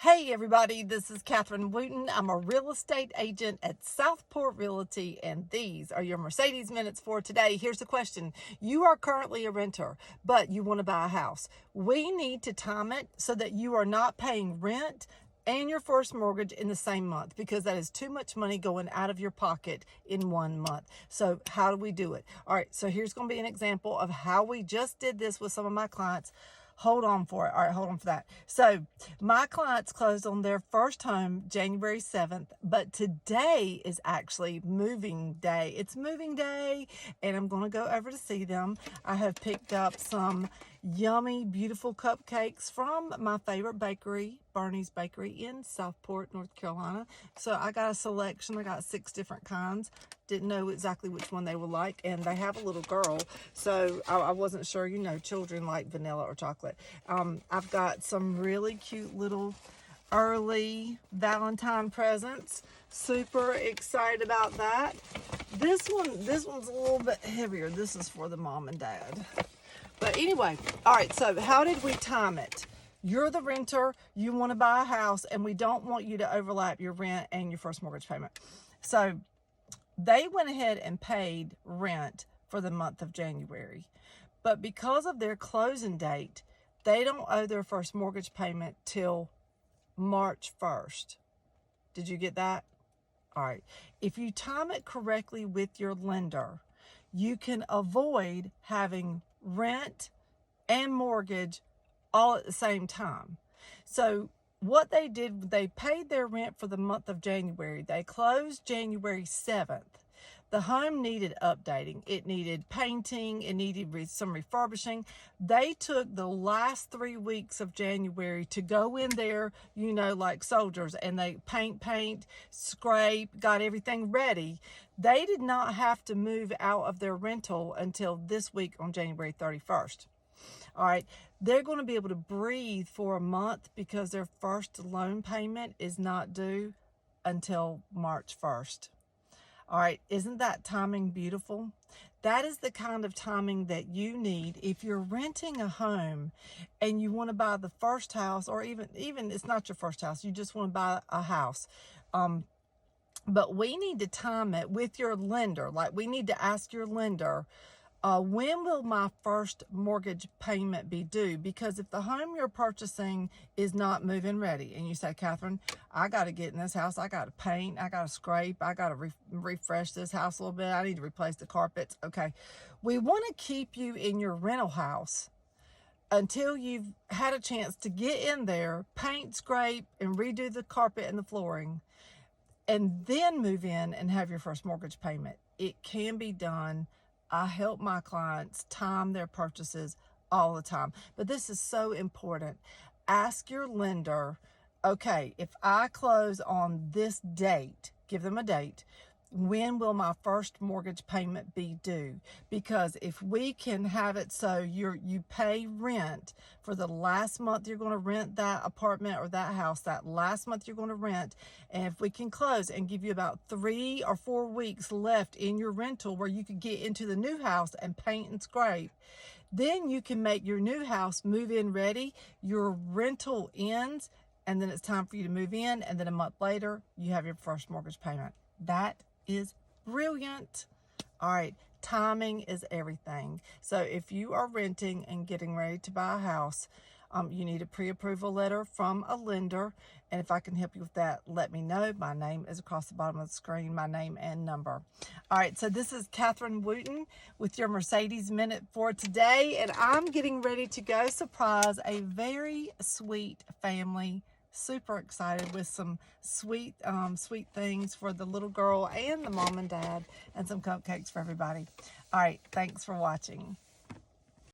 Hey everybody, this is Catherine Wooten. I'm a real estate agent at Southport Realty, and these are your Mercedes Minutes for today. Here's the question. You are currently a renter, but you want to buy a house. We need to time it so that you are not paying rent and your first mortgage in the same month, because that is too much money going out of your pocket in 1 month. So how do we do it? All right, so here's going to be an example of how we just did this with some of my clients. Hold on for it. All right, hold on for that. So my clients closed on their first home January 7th, but today is actually moving day. It's moving day, and I'm going to go over to see them. I have picked up some yummy, beautiful cupcakes from my favorite bakery, Bernie's Bakery in Southport, North Carolina. So I got a selection. I got 6 different kinds. Didn't know exactly which one they would like, and they have a little girl, so I wasn't sure. You know, children like vanilla or chocolate. I've got some really cute little early Valentine presents. Super excited about that. This one's a little bit heavier. This is for the mom and dad. But anyway, all right, so how did we time it? You're the renter, you want to buy a house, and we don't want you to overlap your rent and your first mortgage payment. So they went ahead and paid rent for the month of January. But because of their closing date, they don't owe their first mortgage payment till March 1st. Did you get that? All right. If you time it correctly with your lender, you can avoid having rent and mortgage all at the same time. So what they did, they paid their rent for the month of January. They closed January 7th. The home needed updating. It needed painting. It needed some refurbishing. They took the last 3 weeks of January to go in there, you know, like soldiers, and they paint, scrape, got everything ready. They did not have to move out of their rental until this week on January 31st. All right, they're going to be able to breathe for a month because their first loan payment is not due until March 1st. All right, isn't that timing beautiful? That is the kind of timing that you need if you're renting a home and you want to buy the first house, or even it's not your first house, you just want to buy a house. But we need to time it with your lender. Like, we need to ask your lender, when will my first mortgage payment be due? Because if the home you're purchasing is not move-in ready, and you say, Catherine, I got to get in this house, I got to paint, I got to scrape, I got to refresh this house a little bit, I need to replace the carpets. Okay, we want to keep you in your rental house until you've had a chance to get in there, paint, scrape, and redo the carpet and the flooring, and then move in and have your first mortgage payment. It can be done. I help my clients time their purchases all the time. But this is so important. Ask your lender, okay, if I close on this date, give them a date, when will my first mortgage payment be due? Because if we can have it so you pay rent for the last month you're going to rent that apartment or that house, that last month you're going to rent, and if we can close and give you about 3 or 4 weeks left in your rental where you could get into the new house and paint and scrape, then you can make your new house move-in ready. Your rental ends, and then it's time for you to move in, and then a month later you have your first mortgage payment. That is brilliant. All right, timing is everything. So if you are renting and getting ready to buy a house, you need a pre-approval letter from a lender, and if I can help you with that, let me know. My name is across the bottom of the screen, my name and number. All right, so this is Catherine Wooten with your Mercedes Minute for today, and I'm getting ready to go surprise a very sweet family. Super excited with some sweet things for the little girl and the mom and dad, and some cupcakes for everybody. All right, thanks for watching.